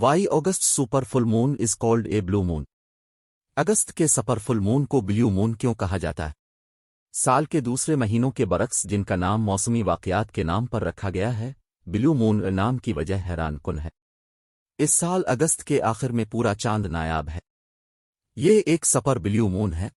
Y August super full moon is called a blue moon. अगस्त के super full moon को blue moon क्यों कहा जाता है? साल के दूसरे महीनों के बरक्स जिनका नाम मौसमी वाकयात के नाम पर रखा गया है, ब्लू मून नाम की वजह हैरान कुन है। इस साल अगस्त के आखिर में पूरा चांद नायाब है। ये एक सुपर ब्लू मून है।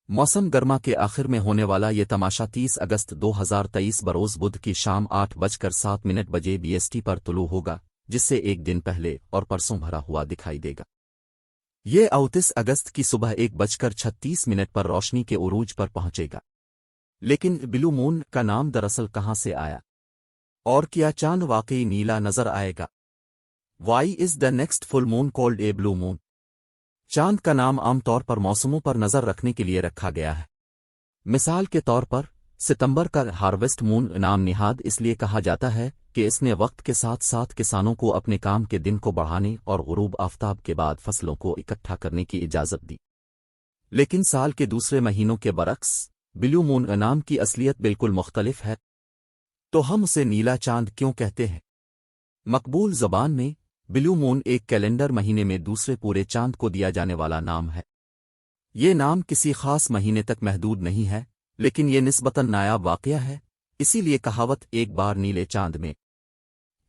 मौसम गर्मा के आखिर में होने वाला ये तमाशा 30 अगस्त 2023 बरोज बुध की शाम 8:07 बजे BST पर तुलू होगा, जिससे एक दिन पहले और परसों भरा हुआ दिखाई देगा। ये 29 अगस्त की सुबह 1:36 पर रोशनी के उरूज पर पहुंचेगा। लेकिन ब्लू मून का नाम दरअसल कहां से आया, और क्या चांद वाकई नीला नजर आएगा? Why is the next full moon called a blue moon? चांद का नाम आमतौर पर मौसमों पर नजर रखने के लिए रखा गया है। मिसाल के तौर पर सितंबर का हार्वेस्ट मून नाम निहाद इसलिए कहा जाता है कि इसने वक्त के साथ साथ किसानों को अपने काम के दिन को बढ़ाने और गुरूब आफताब के बाद फसलों को इकट्ठा करने की इजाजत दी। लेकिन साल के दूसरे महीनों के बरक्स ब्लू मून नाम की असलियत बिल्कुल मुख्तलिफ है। तो हम उसे नीला चांद क्यों कहते हैं? मकबूल ज़बान में ब्लू मून एक कैलेंडर महीने में दूसरे पूरे चांद को दिया जाने वाला नाम है। ये नाम किसी खास महीने तक महदूद नहीं है, लेकिन ये निस्बतन नायाब वाक़या है। इसीलिए कहावत एक बार नीले चांद में।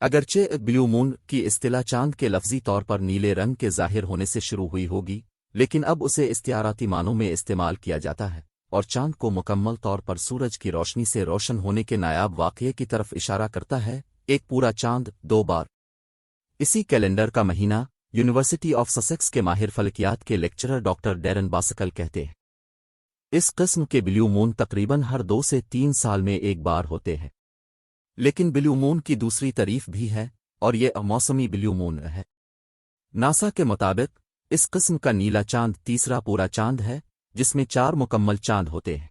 अगरचे ब्लू मून की इस्तिला चांद के लफ्जी तौर पर नीले रंग के ज़ाहिर होने से शुरू हुई होगी, लेकिन अब उसे इस्तिआराती मानों में इस्तेमाल किया जाता है और चांद को मुकम्मल तौर पर सूरज की रोशनी से रोशन होने के नायाब वाक़ये की तरफ इशारा करता है। एक पूरा चांद 2 बार। इसी कैलेंडर का महीना यूनिवर्सिटी ऑफ ससेक्स के माहिर फलकियात के लेक्चरर डॉक्टर डैरन बासकल कहते हैं। इस किस्म के ब्लू मून तकरीबन हर 2 से 3 साल में एक बार होते हैं। लेकिन ब्लू मून की दूसरी तारीफ भी है, और ये अमौसमी ब्लू मून है। नासा के मुताबिक इस किस्म का नीला चांद तीसरा पूरा चांद है, जिसमें 4 मुकम्मल चांद होते हैं।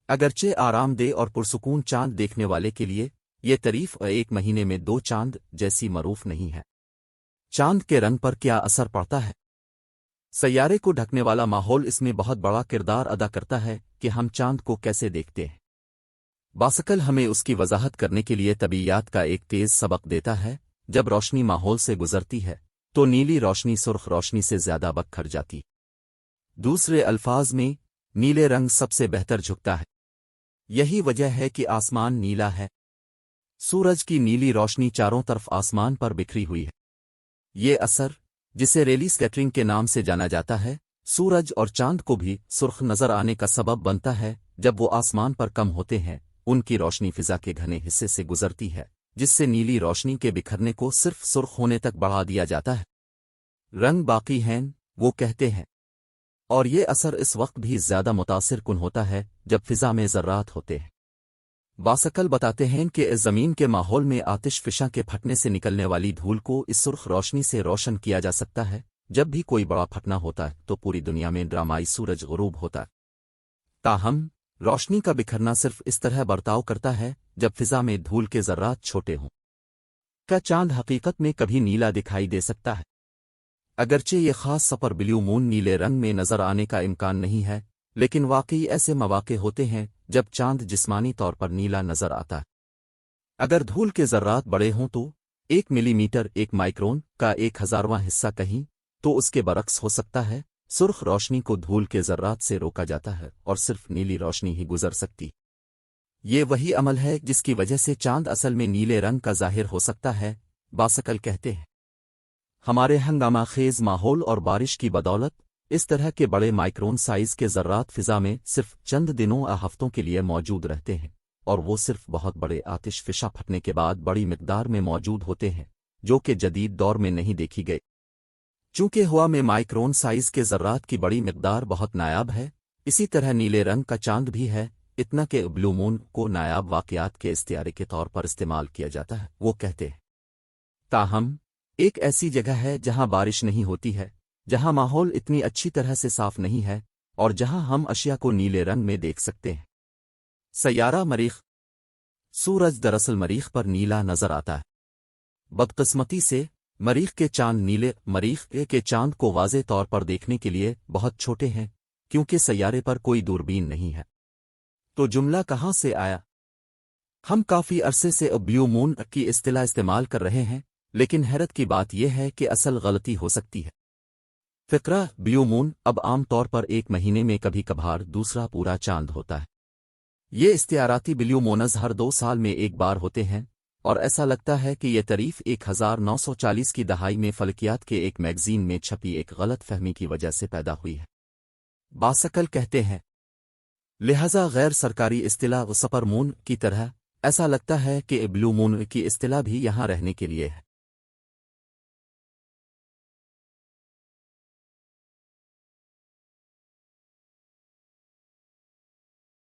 अगरचे आरामदेह और पुरसुकून चांद देखने वाले के लिए ये तारीफ एक महीने में 2 चांद जैसी मरूफ नहीं है। चांद के रंग पर क्या असर पड़ता है? सैयारे को ढकने वाला माहौल इसमें बहुत बड़ा किरदार अदा करता है कि हम चांद को कैसे देखते हैं। बासकल हमें उसकी वजाहत करने के लिए तबीयात का एक तेज सबक देता है। जब रोशनी माहौल से गुजरती है तो नीली रोशनी सुर्ख रोशनी से ज्यादा बखर जाती। दूसरे अल्फाज में नीले रंग सबसे बेहतर झुकता है। यही वजह है कि आसमान नीला है। सूरज की नीली रोशनी चारों तरफ आसमान पर बिखरी हुई है। ये असर, जिसे रेली स्कैटरिंग के नाम से जाना जाता है, सूरज और चांद को भी सुर्ख नजर आने का सबब बनता है। जब वो आसमान पर कम होते हैं, उनकी रोशनी फिजा के घने हिस्से से गुजरती है, जिससे नीली रोशनी के बिखरने को सिर्फ सुर्ख होने तक बढ़ा दिया जाता है। रंग बाकी हैं, वो कहते हैं, और ये असर इस वक्त भी ज्यादा मुतासिर कुन होता है जब फिजा में ज़र्रात होते हैं। बासकल बताते हैं कि इस ज़मीन के माहौल में आतिश फिशा के फटने से निकलने वाली धूल को इस सुर्ख रोशनी से रोशन किया जा सकता है। जब भी कोई बड़ा फटना होता है तो पूरी दुनिया में ड्रामाई सूरज गुरूब होता है। ताहम रोशनी का बिखरना सिर्फ इस तरह बर्ताव करता है जब फिजा में धूल के ज़र्रात छोटे हों। क्या चांद हकीकत में कभी नीला दिखाई दे सकता है? अगरचे ये खास सुपर ब्लू मून नीले रंग में नजर आने का इम्कान नहीं है, लेकिन वाकई ऐसे मौके होते हैं जब चांद जिस्मानी तौर पर नीला नजर आता है। अगर धूल के ज़र्रात बड़े हों तो 1 मिलीमीटर 1 माइक्रोन का 1000वां हिस्सा कहीं, तो उसके बरक्स हो सकता है सुर्ख रोशनी को धूल के ज़र्रात से रोका जाता है और सिर्फ नीली रोशनी ही गुजर सकती। ये वही अमल है जिसकी वजह से चांद असल में नीले रंग का ज़ाहिर हो सकता है, बासकल कहते हैं। हमारे हंगामा खेज माहौल और बारिश की बदौलत इस तरह के बड़े माइक्रोन साइज के ज़र्रात फिजा में सिर्फ चंद दिनों या हफ्तों के लिए मौजूद रहते हैं, और वो सिर्फ बहुत बड़े आतिश फिशा फटने के बाद बड़ी मिकदार में मौजूद होते हैं, जो कि जदीद दौर में नहीं देखी गई। चूंकि हवा में माइक्रोन साइज के ज़र्रात की बड़ी मिकदार बहुत नायाब है, इसी तरह नीले रंग का चांद भी है, इतना कि ब्लू मून को नायाब वाक़यात के इस्तिआरे के तौर पर इस्तेमाल किया जाता है। वो कहते हैं, ताहम एक ऐसी जगह है जहां बारिश नहीं होती है, जहां माहौल इतनी अच्छी तरह से साफ नहीं है, और जहां हम अशिया को नीले रंग में देख सकते हैं। सैयारा मरीख। सूरज दरअसल मरीख पर नीला नजर आता है। बदकिस्मती से मरीख के चांद नीले मरीख के चांद को वाज़े तौर पर देखने के लिए बहुत छोटे हैं, क्योंकि सैयारे पर कोई दूरबीन नहीं है। तो जुमला कहां से आया? हम काफी अरसे से ब्लू मून की इस्तिलाह इस्तेमाल कर रहे हैं, لیکن حیرت کی بات یہ ہے کہ اصل غلطی ہو سکتی ہے۔ فقرہ بلیو مون اب عام طور پر ایک مہینے میں کبھی کبھار دوسرا پورا چاند ہوتا ہے۔ یہ استعاراتی بلیو مونز ہر 2 سال میں ایک بار ہوتے ہیں، اور ایسا لگتا ہے کہ یہ تعریف 1940 کی دہائی میں فلکیات کے ایک میگزین میں چھپی ایک غلط فہمی کی وجہ سے پیدا ہوئی ہے۔ باسکل کہتے ہیں لہذا غیر سرکاری اصطلاح سپر مون کی طرح ایسا لگتا ہے کہ بلیو مون کی اصطلاح بھی یہاں رہنے کے لیے ہے۔